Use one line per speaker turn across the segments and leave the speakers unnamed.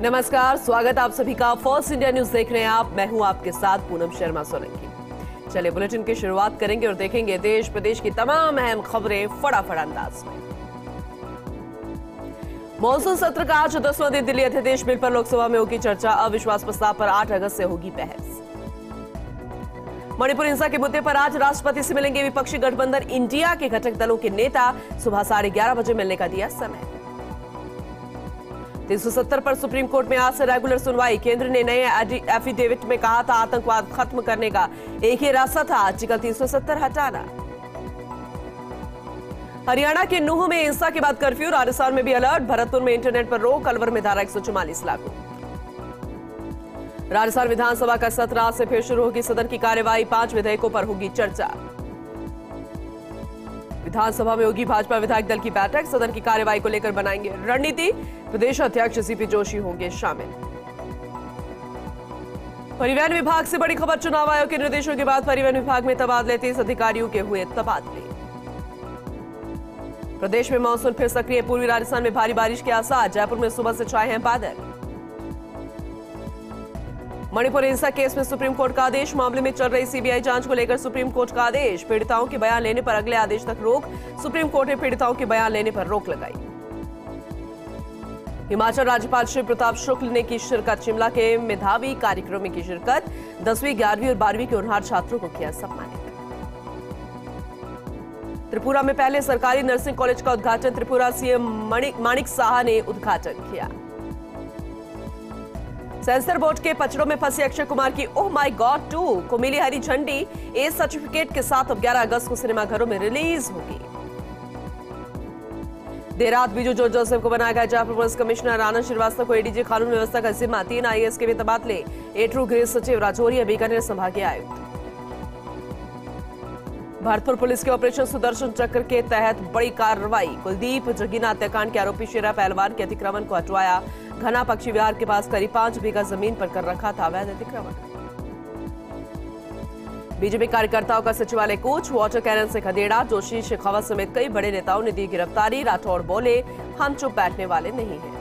नमस्कार, स्वागत आप सभी का फर्स्ट इंडिया न्यूज देख रहे हैं आप। मैं हूं आपके साथ पूनम शर्मा सोलंकी। चलिए बुलेटिन की शुरुआत करेंगे और देखेंगे देश प्रदेश की तमाम अहम खबरें फटाफट अंदाज में। मॉनसून सत्र का आज 10वां दिन दिल्ली अध्यादेश बिल पर लोकसभा में होगी चर्चा। अविश्वास प्रस्ताव पर 8 अगस्त से होगी बहस। मणिपुर हिंसा के मुद्दे पर आज राष्ट्रपति से मिलेंगे विपक्षी गठबंधन इंडिया के घटक दलों के नेता। सुबह 11:30 बजे मिलने का दिया समय। 370 पर सुप्रीम कोर्ट में आज से रेगुलर सुनवाई। केंद्र ने नए एफिडेविट में कहा था आतंकवाद खत्म करने का एक ही रास्ता था, आर्टिकल 370 हटाना। हरियाणा के नूंह में हिंसा के बाद कर्फ्यू, राजस्थान में भी अलर्ट। भरतपुर में इंटरनेट पर रोक, अलवर में धारा 144 लागू। राजस्थान विधानसभा का सत्र आज से फिर शुरू होगी सदन की कार्यवाही। 5 विधेयकों पर होगी चर्चा। विधानसभा में होगी भाजपा विधायक दल की बैठक। सदन की कार्यवाही को लेकर बनाएंगे रणनीति। प्रदेश अध्यक्ष सीपी जोशी होंगे शामिल। परिवहन विभाग से बड़ी खबर। चुनाव आयोग के निर्देशों के बाद परिवहन विभाग में तबादले, 30 अधिकारियों के हुए तबादले। प्रदेश में मानसून फिर सक्रिय। पूर्वी राजस्थान में भारी बारिश के आसार। जयपुर में सुबह से छाए हैं बादल। मणिपुर हिंसा केस में सुप्रीम कोर्ट का आदेश। मामले में चल रही सीबीआई जांच को लेकर सुप्रीम कोर्ट का आदेश। पीड़िताओं के बयान लेने पर अगले आदेश तक रोक। सुप्रीम कोर्ट ने पीड़िताओं के बयान लेने पर रोक लगाई। हिमाचल राज्यपाल श्री प्रताप शुक्ल ने की शिरकत। शिमला के मेधावी कार्यक्रम में की शिरकत। 10वीं, 11वीं और 12वीं के होनहार छात्रों को किया सम्मानित। त्रिपुरा में पहले सरकारी नर्सिंग कॉलेज का उद्घाटन। त्रिपुरा सीएम माणिक साहा ने उद्घाटन किया। सेंसर बोर्ड के पचड़ों में फंसे अक्षय कुमार की ओह माय गॉड 2 को मिली हरी झंडी। ए सर्टिफिकेट के साथ अब 11 अगस्त को सिनेमाघरों में रिलीज होगी। देर रात बीजू जॉर्ज जोसेफ को बनाया गया जयपुर पुलिस कमिश्नर। आनंद श्रीवास्तव को एडीजी कानून व्यवस्था का जिम्मा। 3 आईएएस के भी तबादले। एट्रू गृह सचिव राजौरी, बीकानेर संभागीय आयुक्त। भरतपुर पुलिस के ऑपरेशन सुदर्शन चक्र के तहत बड़ी कार्रवाई। कुलदीप जगीना हत्याकांड के आरोपी शेरा पहलवान के अतिक्रमण को हटवाया। घना पक्षी विहार के पास करीब 5 बीघा जमीन पर कर रखा था अवैध अतिक्रमण। बीजेपी कार्यकर्ताओं का सचिवालय कूच। वाटर कैनन से खदेड़ा। जोशी, शेखावत समेत कई बड़े नेताओं ने दी गिरफ्तारी। राठौड़ बोले हम चुप बैठने वाले नहीं हैं।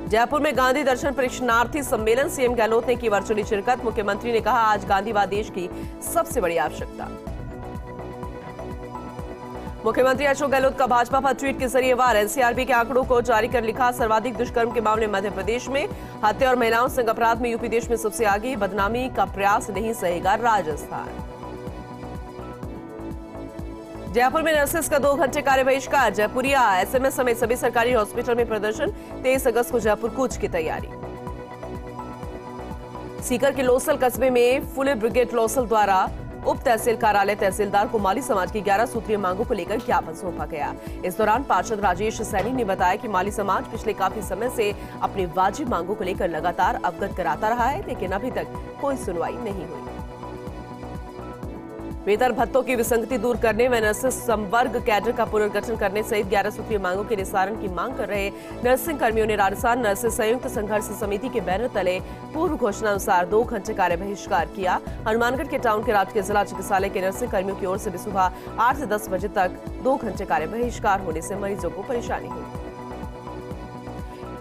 जयपुर में गांधी दर्शन प्रशिक्षणार्थी सम्मेलन। सीएम गहलोत ने की वर्चुअली शिरकत। मुख्यमंत्री ने कहा आज गांधीवाद देश की सबसे बड़ी आवश्यकता। मुख्यमंत्री अशोक गहलोत का भाजपा पर ट्वीट के जरिए वार। एनसीआरबी के आंकड़ों को जारी कर लिखा सर्वाधिक दुष्कर्म के मामले मध्य प्रदेश में। हत्या और महिलाओं संग अपराध में यूपी देश में सबसे आगे। बदनामी का प्रयास नहीं सहेगा राजस्थान। जयपुर में नर्सेस का 2 घंटे कार्य बहिष्कार। जयपुरिया एसएमएस समेत सभी सरकारी हॉस्पिटल में प्रदर्शन। 23 अगस्त को जयपुर कूच की तैयारी। सीकर के लोसल कस्बे में फुले ब्रिगेड लोसल द्वारा उप तहसील कार्यालय तहसीलदार को माली समाज की 11 सूत्रीय मांगों को लेकर ज्ञापन सौंपा गया। इस दौरान पार्षद राजेश सैनी ने बताया कि माली समाज पिछले काफी समय से अपनी वाजिब मांगों को लेकर लगातार अवगत कराता रहा है, लेकिन अभी तक कोई सुनवाई नहीं हुई। वेतन भत्तों की विसंगति दूर करने व नर्सिंग संवर्ग कैडर का पुनर्गठन करने सहित 11 सूत्रीय मांगों के निस्तारण की मांग कर रहे नर्सिंग कर्मियों ने राजस्थान नर्सिंग संयुक्त संघर्ष समिति के बैनर तले पूर्व घोषणा अनुसार 2 घंटे कार्य बहिष्कार किया। हनुमानगढ़ के टाउन के राजकीय जिला चिकित्सालय के नर्सिंग कर्मियों की ओर से भी सुबह 8 से 10 बजे तक 2 घंटे कार्य बहिष्कार होने से मरीजों को परेशानी हुई।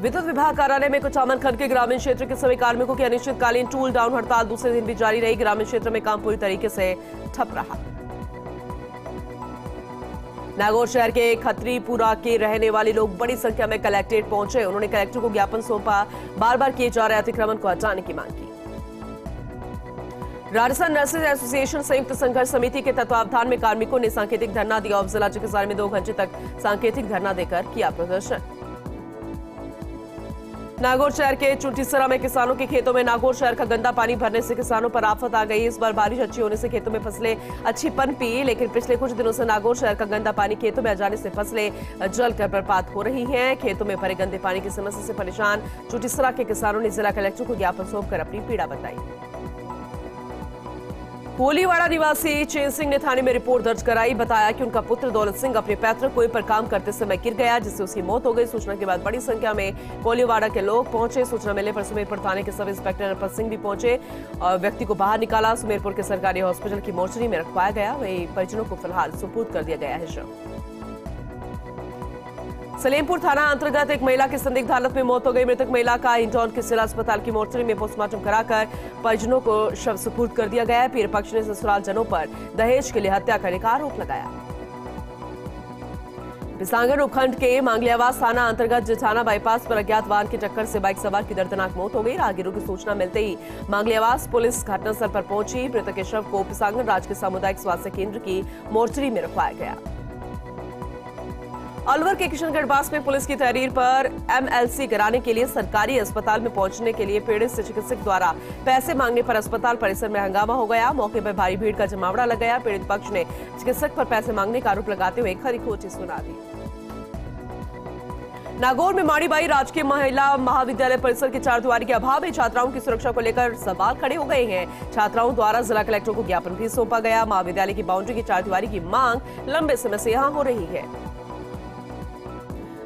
विद्युत विभाग कार्यालय में कुचामन खंड के ग्रामीण क्षेत्र के सभी कार्मिकों की अनिश्चितकालीन टूल डाउन हड़ताल दूसरे दिन भी जारी रही। ग्रामीण क्षेत्र में काम पूरी तरीके से ठप रहा। नागौर शहर के खत्रीपुरा के रहने वाले लोग बड़ी संख्या में कलेक्ट्रेट पहुंचे। उन्होंने कलेक्टर को ज्ञापन सौंपा। बार-बार किए जा रहे अतिक्रमण को हटाने की मांग की। राजस्थान नर्सेज एसोसिएशन संयुक्त संघर्ष समिति के तत्वावधान में कार्मिकों ने सांकेतिक धरना दिया। उप जिला चिकित्सालय में 2 घंटे तक सांकेतिक धरना देकर किया प्रदर्शन। नागौर शहर के चुंटीसरा में किसानों के खेतों में नागौर शहर का गंदा पानी भरने से किसानों पर आफत आ गई। इस बार बारिश अच्छी होने से खेतों में फसलें अच्छी पनपी, लेकिन पिछले कुछ दिनों से नागौर शहर का गंदा पानी खेतों में आ जाने से फसलें जलकर बर्बाद हो रही हैं। खेतों में भरे गंदे पानी की समस्या से परेशान चुंटीसरा के किसानों ने जिला कलेक्टर को ज्ञापन सौंपकर अपनी पीड़ा बताई। कोलीवाड़ा निवासी चेन सिंह ने थाने में रिपोर्ट दर्ज कराई। बताया कि उनका पुत्र दौलत सिंह अपने पैतृक कुएं पर काम करते समय गिर गया, जिससे उसकी मौत हो गई। सूचना के बाद बड़ी संख्या में कोलीवाड़ा के लोग पहुंचे। सूचना मिलने पर सुमेरपुर थाने के सब इंस्पेक्टर नरपत सिंह भी पहुंचे और व्यक्ति को बाहर निकाला। सुमेरपुर के सरकारी हॉस्पिटल की मोर्चरी में रखवाया गया। वहीं परिजनों को फिलहाल सुपुर्द कर दिया गया है शव। सलेमपुर थाना अंतर्गत एक महिला की संदिग्ध हालत में मौत हो गई। मृतक महिला का इंदौर के जिला अस्पताल की मोर्चरी में पोस्टमार्टम कराकर परिजनों को शव सुपुर्द कर दिया गया है। पीड़ित पक्ष ने ससुराल जनों पर दहेज के लिए हत्या करने का आरोप लगाया। बिसांगर उपखंड के मांगलियावास थाना अंतर्गत जिठाना बाईपास पर अज्ञात वाहन की टक्कर से बाइक सवार की दर्दनाक मौत हो गई। राहगीरों की सूचना मिलते ही मांगलियावास पुलिस घटनास्थल पर पहुंची। मृतक के शव को बिसांगर राजकीय सामुदायिक स्वास्थ्य केंद्र की मोर्चरी में रखवाया गया। अलवर के किशनगढ़ पास में पुलिस की तहरीर पर MLC कराने के लिए सरकारी अस्पताल में पहुंचने के लिए पीड़ित से चिकित्सक द्वारा पैसे मांगने पर अस्पताल परिसर में हंगामा हो गया। मौके पर भारी भीड़ का जमावड़ा लग गया। पीड़ित पक्ष ने चिकित्सक पर पैसे मांगने का आरोप लगाते हुए खरी खोटी सुना दी। नागौर में माड़ीबाई राजकीय महिला महाविद्यालय परिसर के चारदीवारी के अभाव में छात्राओं की सुरक्षा को लेकर सवाल खड़े हो गए हैं। छात्राओं द्वारा जिला कलेक्टर को ज्ञापन भी सौंपा गया। महाविद्यालय की बाउंड्री की चारदीवारी की मांग लंबे समय से यहां हो रही है।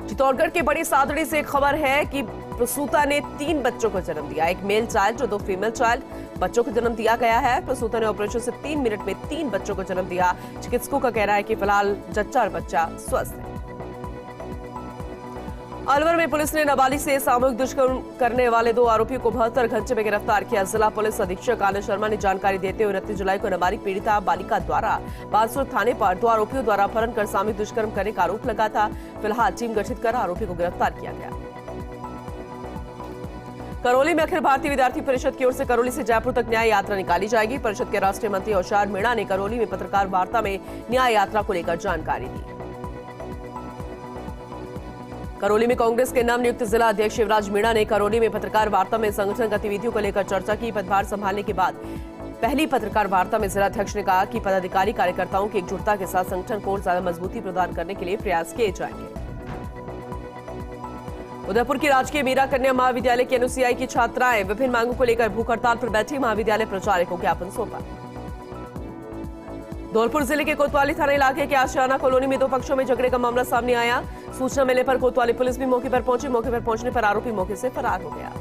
चित्तौड़गढ़ के बड़ी सादड़ी से एक खबर है कि प्रसूता ने 3 बच्चों को जन्म दिया। एक मेल चाइल्ड और 2 फीमेल चाइल्ड बच्चों को जन्म दिया गया है। प्रसूता ने ऑपरेशन से 3 मिनट में 3 बच्चों को जन्म दिया। चिकित्सकों का कहना है कि फिलहाल जच्चा और बच्चा स्वस्थ है। अलवर में पुलिस ने नाबालिग से सामूहिक दुष्कर्म करने वाले 2 आरोपियों को 72 घंटे में गिरफ्तार किया। जिला पुलिस अधीक्षक आनंद शर्मा ने जानकारी देते हुए 29 जुलाई को नाबालिग पीड़िता बालिका द्वारा बांसुर थाने पर 2 आरोपियों द्वारा अपहरण कर सामूहिक दुष्कर्म करने का आरोप लगा था। फिलहाल टीम गठित कर आरोपी को गिरफ्तार किया गया। करौली में अखिल भारतीय विद्यार्थी परिषद की ओर से करौली से जयपुर तक न्याय यात्रा निकाली जाएगी। परिषद के राष्ट्रीय मंत्री होशियार मीणा ने करौली में पत्रकार वार्ता में न्याय यात्रा को लेकर जानकारी दी। करौली में कांग्रेस के नवनियुक्त जिला अध्यक्ष शिवराज मीणा ने करौली में पत्रकार वार्ता में संगठन गतिविधियों को लेकर चर्चा की। पदभार संभालने के बाद पहली पत्रकार वार्ता में जिलाध्यक्ष ने कहा कि पदाधिकारी कार्यकर्ताओं की एकजुटता के साथ संगठन को ज्यादा मजबूती प्रदान करने के लिए प्रयास किए जाएंगे। उदयपुर की राजकीय मीरा कन्या महाविद्यालय की अनुसूयाई की छात्राएं विभिन्न मांगों को लेकर भूख हड़ताल पर बैठी। महाविद्यालय प्राचार्य को ज्ञापन सौंपा। धौलपुर जिले के कोतवाली थाना इलाके के आशियाना कॉलोनी में 2 पक्षों में झगड़े का मामला सामने आया। सूचना मिलने पर कोतवाली पुलिस भी मौके पर पहुंची। मौके पर पहुंचने पर आरोपी मौके से फरार हो गया।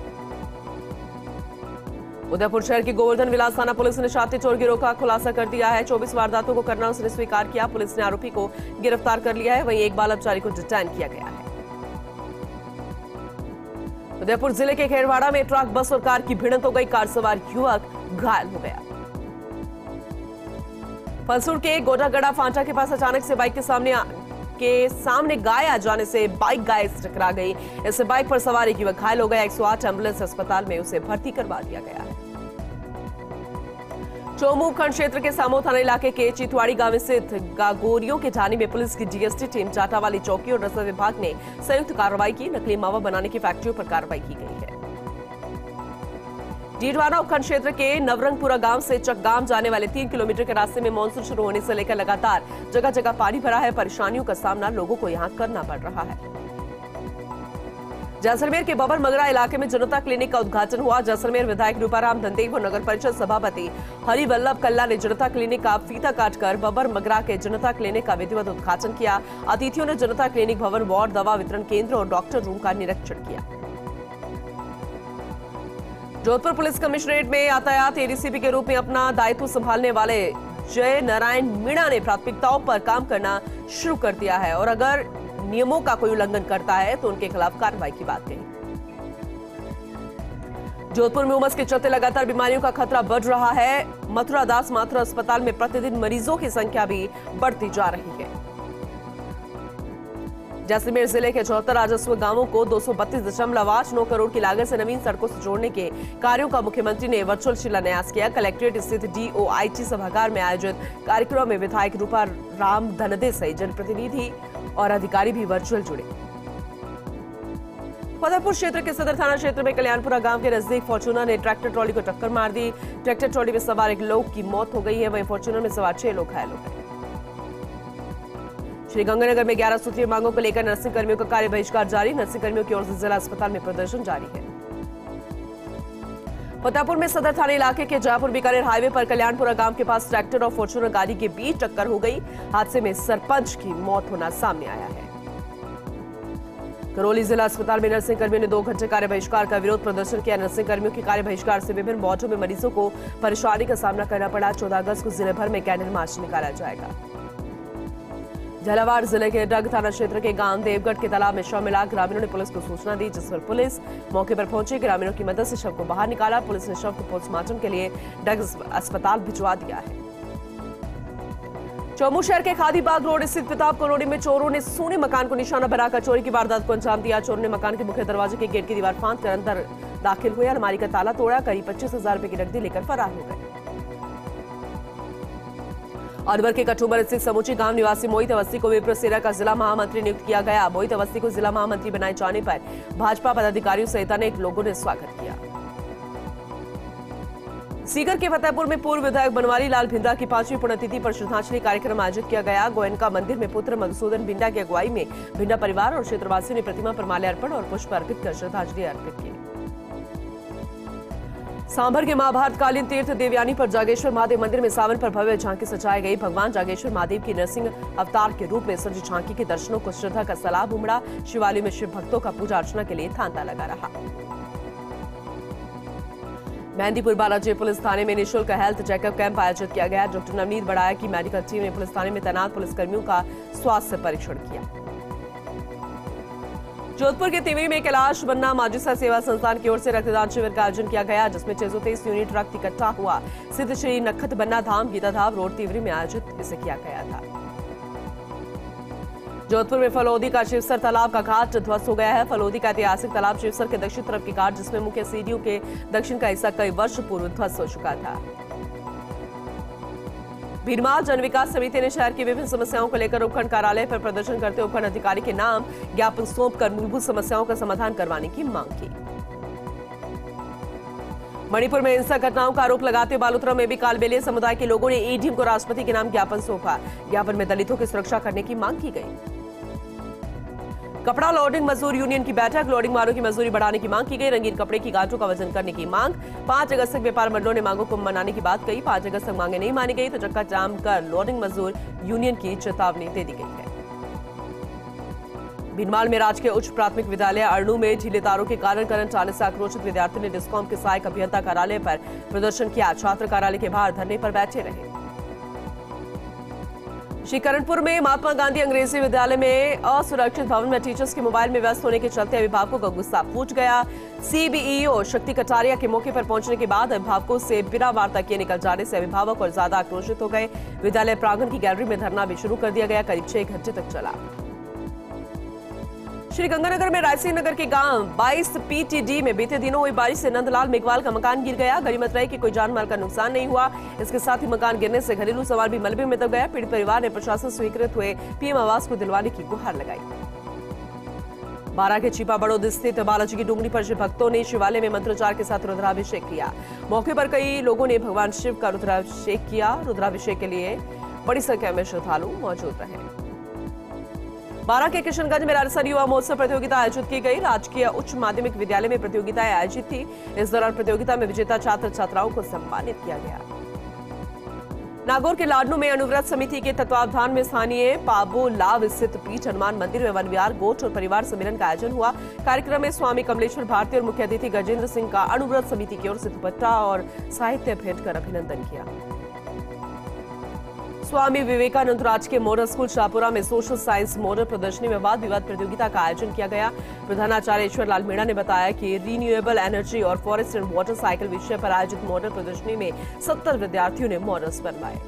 उदयपुर शहर की गोवर्धन विलास थाना पुलिस ने शातिर चोर गिरोह का खुलासा कर दिया है। 24 वारदातों को करना उसने स्वीकार किया। पुलिस ने आरोपी को गिरफ्तार कर लिया है। वहीं एक बाल अपचारी को डिटेन किया गया है। उदयपुर जिले के खेरवाड़ा में ट्रक बस और कार की भिड़ंत हो गई। कार सवार युवक घायल हो गया। फलसूर के गोडागड़ा फांटा के पास अचानक से बाइक के सामने गाय आ जाने से बाइक गाय से टकरा गई। इससे बाइक पर सवार एक युवक घायल हो गया। 108 एम्बुलेंस अस्पताल में उसे भर्ती करवा दिया गया है। चोमू उपखंड क्षेत्र के सामो थाना इलाके के चितवाड़ी गांव स्थित गागोरियों के ढाणी में पुलिस की जीएसटी टीम, टाटावाली चौकी और रसद विभाग ने संयुक्त कार्रवाई की। नकली मावा बनाने की फैक्ट्रियों पर कार्रवाई की गई है। डीडवाना उपखंड क्षेत्र के नवरंगपुरा गांव से चकगाम जाने वाले 3 किलोमीटर के रास्ते में मानसून शुरू होने से लेकर लगातार जगह जगह पानी भरा है। परेशानियों का सामना लोगों को यहां करना पड़ रहा है। जैसलमेर के बबर मगरा इलाके में जनता क्लिनिक का उद्घाटन हुआ। जैसलमेर विधायक रूपाराम धनदेव और नगर परिषद सभापति हरिवल्लभ कल्ला ने जनता क्लिनिक का फीता काटकर बबर मगरा के जनता क्लिनिक का विधिवत उद्घाटन किया। अतिथियों ने जनता क्लिनिक भवन, वार्ड, दवा वितरण केंद्र और डॉक्टर रूम का निरीक्षण किया। जोधपुर पुलिस कमिश्नरेट में यातायात एडीसीपी के रूप में अपना दायित्व संभालने वाले जय नारायण मीणा ने प्राथमिकताओं पर काम करना शुरू कर दिया है और अगर नियमों का कोई उल्लंघन करता है तो उनके खिलाफ कार्रवाई की बात कही। जोधपुर में उमस के चलते लगातार बीमारियों का खतरा बढ़ रहा है। मथुरा दास मातृ अस्पताल में प्रतिदिन मरीजों की संख्या भी बढ़ती जा रही है। जैसलमेर जिले के 74 राजस्व गांवों को 232.89 करोड़ की लागत से नवीन सड़कों से जोड़ने के कार्यों का मुख्यमंत्री ने वर्चुअल शिलान्यास किया। कलेक्ट्रेट स्थित DOIT सभागार में आयोजित कार्यक्रम में विधायक रूपाराम धनदेव सहित जनप्रतिनिधि और अधिकारी भी वर्चुअल जुड़े। फतेहपुर क्षेत्र के सदर थाना क्षेत्र में कल्याणपुरा गांव के नजदीक फॉर्च्यूनर ने ट्रैक्टर ट्रॉली को टक्कर मार दी। ट्रैक्टर ट्रॉली में सवार 1 लोग की मौत हो गई है, वहीं फॉर्च्यूनर में सवार 6 लोग घायल हो गए। श्रीगंगानगर में 11 सूत्रीय मांगों को लेकर नर्सिंग कर्मियों का कार्य बहिष्कार जारी। नर्सिंग कर्मियों की ओर से जिला अस्पताल में प्रदर्शन जारी है। फतेहपुर में सदर थाना इलाके के जयपुर बीकानेर हाईवे पर कल्याणपुरा गांव के पास ट्रैक्टर और फॉर्च्यूनर गाड़ी के बीच टक्कर हो गई। हादसे में सरपंच की मौत होना सामने आया है। करौली जिला अस्पताल में नर्सिंग कर्मियों ने 2 घंटे कार्य बहिष्कार का विरोध प्रदर्शन किया। नर्सिंग कर्मियों के कार्य बहिष्कार से विभिन्न वार्डों में मरीजों को परेशानी का सामना करना पड़ा। 14 अगस्त को जिले भर में कैंडल मार्च निकाला जाएगा। झालावाड़ जिले के डग थाना क्षेत्र के गांव देवगढ़ के तालाब में शव मिला। ग्रामीणों ने पुलिस को सूचना दी, जिस पर पुलिस मौके पर पहुंची। ग्रामीणों की मदद से शव को बाहर निकाला। पुलिस ने शव को पोस्टमार्टम के लिए डग अस्पताल भिजवा दिया है। चौमू शहर के खादी बाग रोड स्थित प्रताप कॉलोनी में चोरों ने सोने मकान को निशाना बनाकर चोरी की वारदात को अंजाम दिया। चोरों ने मकान के मुख्य दरवाजे के गेट की दीवार फांद कर अंदर दाखिल हुए, अलमारी का ताला तोड़ा, करीब 25,000 रुपए की नकदी लेकर फरार हो गए। अलवर के कठुबर स्थित समूची गांव निवासी मोहित अवस्थी को विप्र सेना का जिला महामंत्री नियुक्त किया गया। मोहित अवस्थी को जिला महामंत्री बनाए जाने पर भाजपा पदाधिकारियों सहित अनेक लोगों ने स्वागत किया। सीकर के फतेहपुर में पूर्व विधायक बनवारी लाल भिंडा की 5वीं पुण्यतिथि पर श्रद्धांजलि कार्यक्रम आयोजित किया गया। गोयनका मंदिर में पुत्र मधुसूदन भिंडा की अगुवाई में भिंडा परिवार और क्षेत्रवासियों ने प्रतिमा पर माल्यार्पण और पुष्प अर्पित कर श्रद्धांजलि अर्पित की। सांभर के महाभारतकालीन तीर्थ देवयानी पर जागेश्वर महादेव मंदिर में सावन पर भव्य झांकी सजाई गई। भगवान जागेश्वर महादेव की नरसिंह अवतार के रूप में सजी झांकी के दर्शनों को श्रद्धा का सैलाब उमड़ा। शिवालय में शिव भक्तों का पूजा अर्चना के लिए तांता लगा रहा। मेहंदीपुर बालाजी पुलिस थाने में निःशुल्क हेल्थ चेकअप कैंप आयोजित किया गया। डॉक्टर नवनीत बढ़ाया की मेडिकल टीम ने पुलिस थाने में तैनात पुलिसकर्मियों का स्वास्थ्य परीक्षण किया। जोधपुर के तिवरी में कैलाश बन्ना माजिसा सेवा संस्थान की ओर से रक्तदान शिविर का आयोजन किया गया, जिसमें 623 यूनिट रक्त इकट्ठा हुआ। सिद्ध श्री नखत बन्ना धाम गीता धाम रोड तिवरी में आयोजित इसे किया गया था। जोधपुर में फलोदी का शिवसर तालाब का घाट ध्वस्त हो गया है। फलोदी का ऐतिहासिक तालाब शिवसर के दक्षिण तरफ के घाट, जिसमें मुख्य सीढ़ियों के दक्षिण का हिस्सा कई वर्ष पूर्व ध्वस्त हो चुका था। भीरमाल जन विकास समिति ने शहर की विभिन्न समस्याओं को लेकर उपखंड कार्यालय पर प्रदर्शन करते उपखंड अधिकारी के नाम ज्ञापन सौंपकर मूलभूत समस्याओं का समाधान करवाने की मांग की। मणिपुर में हिंसक घटनाओं का आरोप लगाते बालोतरा में भी कालबेलिया समुदाय के लोगों ने ईडीएम को राष्ट्रपति के नाम ज्ञापन सौंपा। ज्ञापन में दलितों की सुरक्षा करने की मांग की गई। कपड़ा लोडिंग मजदूर यूनियन की बैठक, लोडिंग मालों की मजदूरी बढ़ाने की मांग की गई। रंगीन कपड़े की गांठों का वजन करने की मांग। 5 अगस्त तक व्यापार मंडलों ने मांगों को मनाने की बात कही। 5 अगस्त तक मांगे नहीं मानी गई तो चक्का जाम कर लोडिंग मजदूर यूनियन की चेतावनी दे दी गई है। भीनमाल में राजकीय उच्च प्राथमिक विद्यालय अरनू में ढीले तारों के कारण करंट आने से आक्रोशित विद्यार्थियों ने डिस्कॉम के सहायक अभियंता कार्यालय पर प्रदर्शन किया। छात्र कार्यालय के बाहर धरने पर बैठे रहे। श्रीकरणपुर में महात्मा गांधी अंग्रेजी विद्यालय में असुरक्षित भवन में टीचर्स के मोबाइल में व्यस्त होने के चलते अभिभावकों का गुस्सा फूट गया। सीबीईओ शक्ति कटारिया के मौके पर पहुंचने के बाद अभिभावकों से बिना वार्ता किए निकल जाने से अभिभावक और ज्यादा आक्रोशित हो गए। विद्यालय प्रांगण की गैलरी में धरना भी शुरू कर दिया गया। करीब 6 घंटे तक चला। श्रीगंगानगर में रायसिंह नगर के गांव 22 पीटीडी में बीते दिनों हुई बारिश से नंदलाल मेघवाल का मकान गिर गया। गनीमत रही कि कोई जान माल का नुकसान नहीं हुआ। इसके साथ ही मकान गिरने से घरेलू सवाल भी मलबे में दब गया। पीड़ित परिवार ने प्रशासन स्वीकृत हुए पीएम आवास को दिलवाने की गुहार लगाई। बारा के छिपा बड़ौद स्थित बालाजी की डूंगरी पर शिव भक्तों ने शिवालय में मंत्रोच्चार के साथ रुद्राभिषेक किया। मौके पर कई लोगों ने भगवान शिव का रुद्राभिषेक किया। रुद्राभिषेक के लिए बड़ी संख्या में श्रद्धालु मौजूद रहे। बारा के किशनगंज में राजस्थान युवा महोत्सव प्रतियोगिता आयोजित की गई। राजकीय उच्च माध्यमिक विद्यालय में प्रतियोगिताएं आयोजित थी। इस दौरान प्रतियोगिता में विजेता छात्र छात्राओं को सम्मानित किया गया। नागौर के लाडनू में अनुव्रत समिति के तत्वावधान में स्थानीय पाबो लाव स्थित पीठ हनुमान मंदिर में वन विहार गोठ और परिवार सम्मेलन का आयोजन हुआ। कार्यक्रम में स्वामी कमलेश्वर भारती और मुख्य अतिथि गजेंद्र सिंह का अनुव्रत समिति की ओर से दुपट्टा और साहित्य भेंट कर अभिनंदन किया। स्वामी विवेकानंद राजकीय मॉडल स्कूल शाहपुरा में सोशल साइंस मॉडल प्रदर्शनी में वाद विवाद प्रतियोगिता का आयोजन किया गया। प्रधानाचार्य ईश्वर लाल मीणा ने बताया कि रिन्यूएबल एनर्जी और फॉरेस्ट एंड वाटर साइकिल विषय पर आयोजित मॉडल प्रदर्शनी में 70 विद्यार्थियों ने मॉडल्स बनवाए।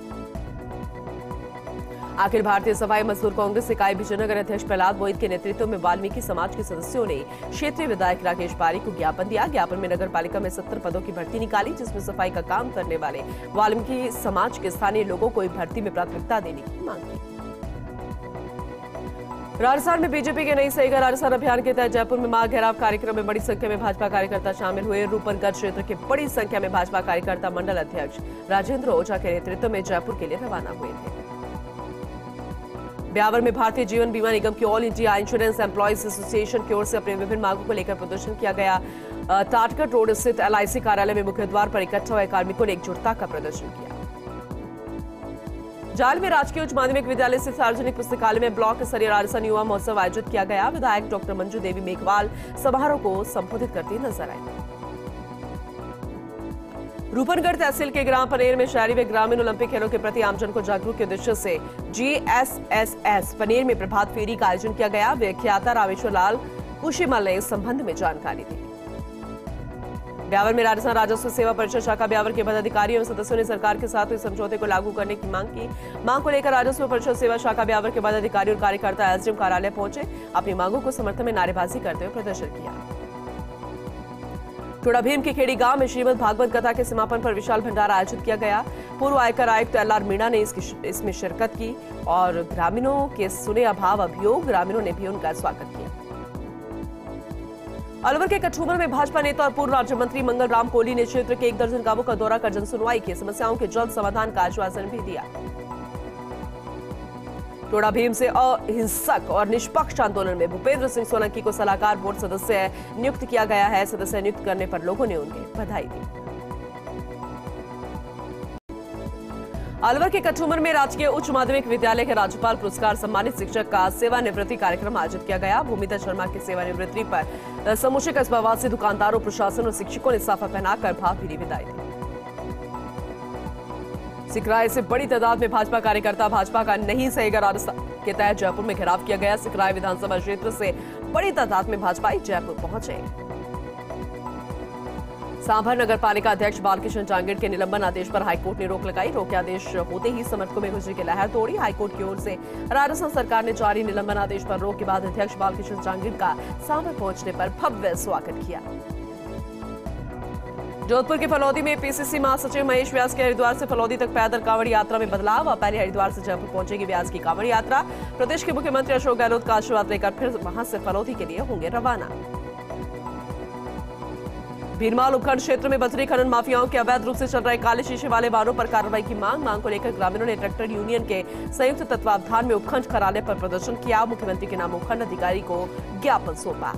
अखिल भारतीय सफाई मजदूर कांग्रेस इकाई विजयनगर अध्यक्ष प्रहलाद मोहित के नेतृत्व में वाल्मीकि समाज के सदस्यों ने क्षेत्रीय विधायक राकेश पारीक को ज्ञापन दिया। ज्ञापन में नगर पालिका में 70 पदों की भर्ती निकाली, जिसमें सफाई का काम करने वाले वाल्मीकि समाज के स्थानीय लोगों को भर्ती में प्राथमिकता देने की मांग की। राजस्थान में बीजेपी के नई सही राजस्थान अभियान के तहत जयपुर में मां घेराव कार्यक्रम में बड़ी संख्या में भाजपा कार्यकर्ता शामिल हुए। रूपनगढ़ क्षेत्र के बड़ी संख्या में भाजपा कार्यकर्ता मंडल अध्यक्ष राजेंद्र ओझा के नेतृत्व में जयपुर के लिए रवाना हुए थे। ब्यावर में भारतीय जीवन बीमा निगम की all India insurance employees association की ओर से अपने विभिन्न मांगों को लेकर प्रदर्शन किया गया। टाटकट रोड स्थित एलआईसी कार्यालय में मुख्य द्वार पर इकट्ठा हुए कार्मिकों ने एकजुटता का प्रदर्शन किया। जाल में राजकीय उच्च माध्यमिक विद्यालय से सार्वजनिक पुस्तकालय में ब्लॉक स्तरीय राजस्थान युवा महोत्सव आयोजित किया गया। विधायक डॉक्टर मंजू देवी मेघवाल समारोह को संबोधित करती नजर आई। रूपनगढ़ तहसील के ग्राम पनेर में शहरी व ग्रामीण ओलंपिक खेलों के प्रति आमजन को जागरूक के उद्देश्य से GSSS पनेर में प्रभात फेरी का आयोजन किया गया। व्याख्याता रामेश्वर लाल कुशीमल ने इस संबंध में जानकारी दी। ब्यावर में राजस्थान राजस्व सेवा परिषद शाखा ब्यावर के पदाधिकारियों एवं सदस्यों ने सरकार के साथ हुए समझौते को लागू करने की मांग की। मांग को लेकर राजस्व परिषद सेवा शाखा ब्यावर के पदाधिकारी और कार्यकर्ता SDM कार्यालय पहुंचे। अपनी मांगों को समर्थन में नारेबाजी करते हुए प्रदर्शन किया। टोडा भीम के खेड़ी गांव में श्रीमद् भागवत कथा के समापन पर विशाल भंडारा आयोजित किया गया। पूर्व आयकर आयुक्त LR मीणा ने इसमें शिरकत की और ग्रामीणों के सुने अभाव अभियोग ग्रामीणों ने भी उनका स्वागत किया। अलवर के कठूमर में भाजपा नेता और पूर्व राज्य मंत्री मंगल राम कोहली ने क्षेत्र के 1 दर्जन गांवों का दौरा कर जनसुनवाई की, समस्याओं के जल्द समाधान का आश्वासन भी दिया। टोडा भीम से अहिंसक और निष्पक्ष आंदोलन में भूपेंद्र सिंह सोलंकी को सलाहकार बोर्ड सदस्य नियुक्त किया गया है। सदस्य नियुक्त करने पर लोगों ने उनकी बधाई दी। अलवर के कठूमर में राजकीय उच्च माध्यमिक विद्यालय के राज्यपाल पुरस्कार सम्मानित शिक्षक का सेवानिवृत्ति कार्यक्रम आयोजित किया गया। भूमिता शर्मा की सेवानिवृत्ति पर समूचे कस्बावासी दुकानदारों, प्रशासन और शिक्षकों ने साफा पहनाकर भावभीनी विदाई दी। सिकराय से बड़ी तादाद में भाजपा कार्यकर्ता भाजपा का नहीं सहेगा रास्ता के तहत जयपुर में घेराव किया गया। सिकराय विधानसभा क्षेत्र से बड़ी तादाद में भाजपाई जयपुर पहुंचे। सांभर नगर पालिका अध्यक्ष बालकिशन जांगीड़ के निलंबन आदेश पर हाईकोर्ट ने रोक लगाई। रोक के आदेश होते ही समर्थकों में खुशी की लहर तोड़ी। हाईकोर्ट की ओर से राजस्थान सरकार ने जारी निलंबन आदेश पर रोक के बाद अध्यक्ष बालकिशन जांगीड़ का सांभर पहुंचने पर भव्य स्वागत किया। जोधपुर के फलौदी में PCC महासचिव महेश व्यास के हरिद्वार से फलौदी तक पैदल कांवड़ यात्रा में बदलाव। पहले हरिद्वार से जयपुर पहुंचेगी व्यास की कांवड़ यात्रा। प्रदेश के मुख्यमंत्री अशोक गहलोत का आशीर्वाद लेकर फिर वहां से फलौदी के लिए होंगे रवाना। भीरमाल उपखंड क्षेत्र में बजरी खनन माफियाओं के अवैध रूप से चल रहे काले शीशे वाले वाहनों पर कार्रवाई की मांग को लेकर ग्रामीणों ने ट्रैक्टर यूनियन के संयुक्त तत्वावधान में उपखंड कार्यालय पर प्रदर्शन किया। मुख्यमंत्री के नाम उपखंड अधिकारी को ज्ञापन सौंपा।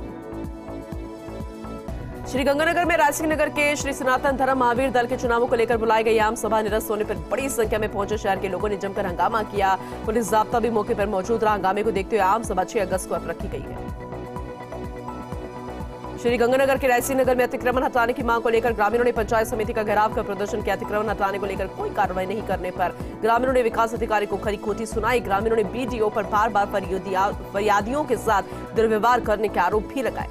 श्रीगंगानगर में रायसिंह नगर के श्री सनातन धर्म महावीर दल के चुनावों को लेकर बुलाई गई आम सभा निरस्त होने पर बड़ी संख्या में पहुंचे शहर के लोगों ने जमकर हंगामा किया। पुलिस जाब्ता भी मौके पर मौजूद रहा। हंगामे को देखते हुए आम सभा 6 अगस्त को अब रखी गई है। श्रीगंगानगर के रायसिंह नगर में अतिक्रमण हटाने की मांग को लेकर ग्रामीणों ने पंचायत समिति का घेराव कर प्रदर्शन किया। अतिक्रमण हटाने को लेकर कोई कार्रवाई नहीं करने पर ग्रामीणों ने विकास अधिकारी को खरी खोटी सुनाई। ग्रामीणों ने BDO पर बार-बार फरियादियों के साथ दुर्व्यवहार करने के आरोप भी लगाए।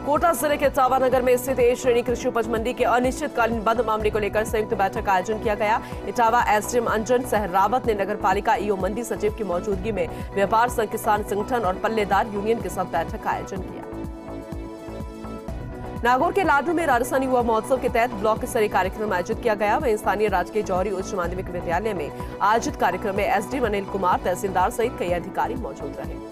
कोटा जिले के इटावा नगर में स्थित A श्रेणी कृषि उपज मंडी के अनिश्चितकालीन बंद मामले को लेकर संयुक्त बैठक का आयोजन किया गया। इटावा SDM अंजन सहरावत ने नगर पालिका EO मंडी सचिव की मौजूदगी में व्यापार संघ, किसान संगठन और पल्लेदार यूनियन के साथ बैठक का आयोजन किया। नागौर के लाडू में राजस्थानी युवा महोत्सव के तहत ब्लॉक स्तरीय कार्यक्रम आयोजित किया गया। वहीं स्थानीय राजकीय जौहरी उच्च माध्यमिक विद्यालय में आयोजित कार्यक्रम में SDM अनिल कुमार, तहसीलदार सहित कई अधिकारी मौजूद रहे।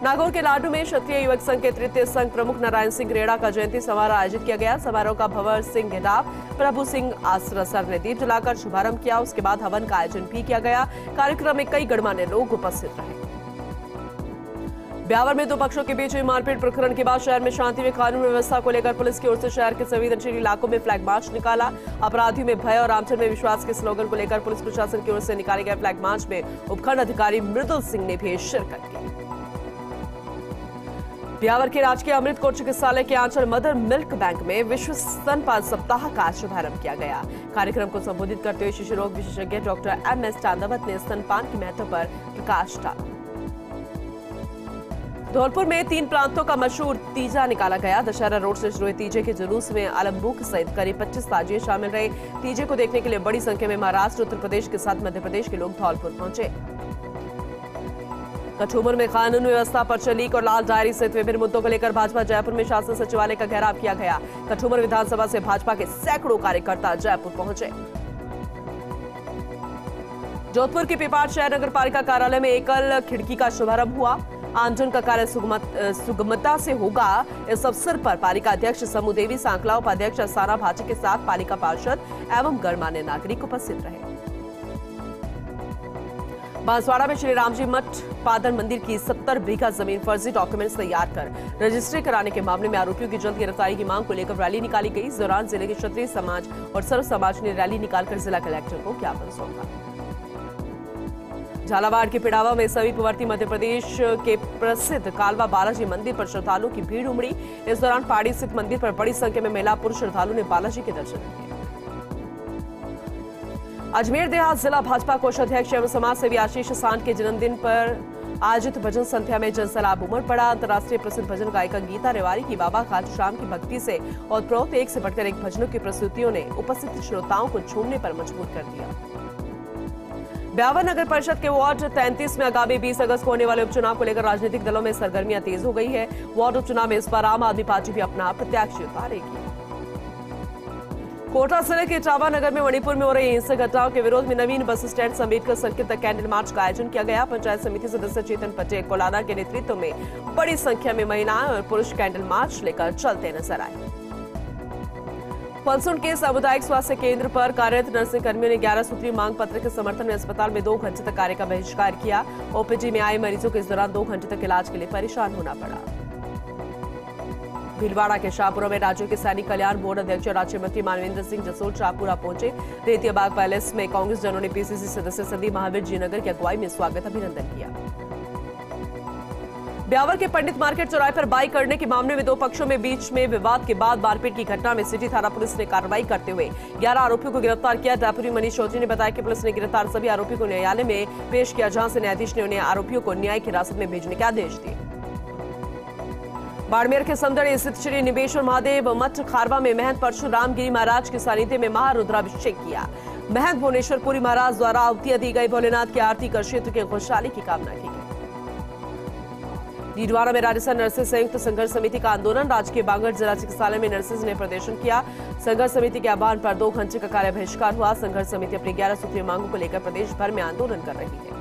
नागौर के लाडू में क्षत्रिय युवक संघ के तृतीय संघ प्रमुख नारायण सिंह रेड़ा का जयंती समारोह आयोजित किया गया। समारोह का भंवर सिंह गिदाब, प्रभु सिंह आसरसर ने दीप जलाकर शुभारंभ किया। उसके बाद हवन का आयोजन भी किया गया। कार्यक्रम में कई गणमान्य लोग उपस्थित रहे। ब्यावर में 2 पक्षों के बीच हुई मारपीट प्रकरण के बाद शहर में शांति व कानून व्यवस्था को लेकर पुलिस की ओर से शहर के संवेदनशील इलाकों में फ्लैग मार्च निकाला। अपराधियों में भय और आमजन में विश्वास के स्लोगन को लेकर पुलिस प्रशासन की ओर से निकाले गए फ्लैग मार्च में उपखंड अधिकारी मृदुल सिंह ने भी शिरकत की। ब्यावर के राजकीय अमृत कोट चिकित्सालय के आंचल मदर मिल्क बैंक में विश्व स्तनपान सप्ताह का शुभारंभ किया गया। कार्यक्रम को संबोधित करते हुए शिशु रोग विशेषज्ञ डॉक्टर MS चांदावत ने स्तनपान के महत्व पर प्रकाश डाला। धौलपुर में 3 प्रांतों का मशहूर तीजा निकाला गया। दशहरा रोड से शुरू हुए तीजे के जुलूस में आलमबुक सहित करीब 25 ताजिए शामिल रहे। तीजे को देखने के लिए बड़ी संख्या में महाराष्ट्र, उत्तर प्रदेश के साथ मध्य प्रदेश के लोग धौलपुर पहुंचे। कठूमर में कानून व्यवस्था पर लीक और लाल डायरी सहित विभिन्न मुद्दों को लेकर भाजपा जयपुर में शासन सचिवालय का घेराव किया गया। कठूमर विधानसभा से भाजपा के सैकड़ों कार्यकर्ता जयपुर पहुंचे। जोधपुर के पिपाड़ शहर नगर पालिका कार्यालय में एकल खिड़की का शुभारंभ हुआ। आमजन का कार्य सुगमता से होगा। इस अवसर पर पालिका अध्यक्ष समूह देवी सांकला, उपाध्यक्ष सारा भाटी के साथ पालिका पार्षद एवं गणमान्य नागरिक उपस्थित रहे। बांसवाड़ा में श्री रामजी मठ पादन मंदिर की 70 बीघा जमीन फर्जी डॉक्यूमेंट्स तैयार कर रजिस्ट्री कराने के मामले में आरोपियों की जल्द गिरफ्तारी की मांग को लेकर रैली निकाली गई। इस दौरान जिले के क्षत्रिय समाज और सर्व समाज ने रैली निकालकर जिला कलेक्टर को ज्ञापन सौंपा। झालावाड़ के पिड़ावा में समीपवर्ती मध्य प्रदेश के प्रसिद्ध कालवा बालाजी मंदिर पर श्रद्धालुओं की भीड़ उमड़ी। इस दौरान पहाड़ी स्थित मंदिर पर बड़ी संख्या में महिला पुरुष श्रद्धालुओं ने बालाजी के दर्शन किए। अजमेर देहात जिला भाजपा कोषाध्यक्ष एवं समाज सेवी आशीष सांड के जन्मदिन पर आयोजित भजन संध्या में जनसैलाब उमड़ पड़ा। अंतर्राष्ट्रीय प्रसिद्ध भजन गायिका गीता रेवाड़ी की बाबा खाटू श्याम की भक्ति से ओतप्रोत एक से बढ़कर एक भजनों की प्रस्तुतियों ने उपस्थित श्रोताओं को झूमने पर मजबूर कर दिया। ब्यावर नगर परिषद के वार्ड 33 में आगामी 20 अगस्त को होने वाले उपचुनाव को लेकर राजनीतिक दलों में सरगर्मियां तेज हो गई है। वार्ड उपचुनाव में इस बार आम आदमी पार्टी भी अपना प्रत्याशी उतारेगी। कोटा जिले के इटावा नगर में मणिपुर में हो रही हिंसक घटनाओं के विरोध में नवीन बस स्टैंड से अम्बेडकर सर्किल तक कैंडल मार्च का आयोजन किया गया। पंचायत समिति सदस्य चेतन पटेल कोलाना के नेतृत्व में बड़ी संख्या में महिलाएं और पुरुष कैंडल मार्च लेकर चलते नजर आए। पलसुन के सामुदायिक स्वास्थ्य केंद्र पर कार्यरत नर्सिंग कर्मियों ने 11 सूत्रीय मांग पत्र के समर्थन में अस्पताल में 2 घंटे तक कार्य का बहिष्कार किया। ओपीडी में आए मरीजों को इस दौरान 2 घंटे तक इलाज के लिए परेशान होना पड़ा। भीलवाड़ा के शाहपुरा में राज्य के सैनिक कल्याण बोर्ड अध्यक्ष और राज्य मंत्री मानवेंद्र सिंह जसोल शाहपुरा पहुंचे। रेतियाबाग पैलेस में कांग्रेस जनों ने पीसीसी सदस्य संदीप महावीर जी नगर की अगुवाई में स्वागत अभिनंदन किया। ब्यावर के पंडित मार्केट चौराहे पर बाइक करने के मामले में 2 पक्षों में बीच में विवाद के बाद मारपीट की घटना में सिटी थाना पुलिस ने कार्रवाई करते हुए 11 आरोपियों को गिरफ्तार किया। डेप्यूटी मनीष चौधरी ने बताया कि पुलिस ने गिरफ्तार सभी आरोपियों को न्यायालय में पेश किया, जहां से न्यायाधीश ने उन्हें आरोपियों को न्यायिक हिरासत में भेजने के आदेश दिए। बाड़मेर के समदड़ी स्थित श्री निवेश्वर महादेव मठ खारवा में महंत परशुराम गिरी महाराज के सानिध्य में महारुद्राभिषेक किया। महंत भुवनेश्वर पुरी महाराज द्वारा आहुतियां दी गई। भोलेनाथ की आरती कर क्षेत्र के खुशहाली की कामना की गई। डीडवाना में राजस्थान नर्सेज संयुक्त संघर्ष समिति का आंदोलन। राजकीय बांगड़ जिला चिकित्सालय में नर्सेज ने प्रदर्शन किया। संघर्ष समिति के आह्वान पर 2 घंटे का कार्य बहिष्कार हुआ। संघर्ष समिति अपनी 11 सूत्रीय मांगों को लेकर प्रदेश भर में आंदोलन कर रही है।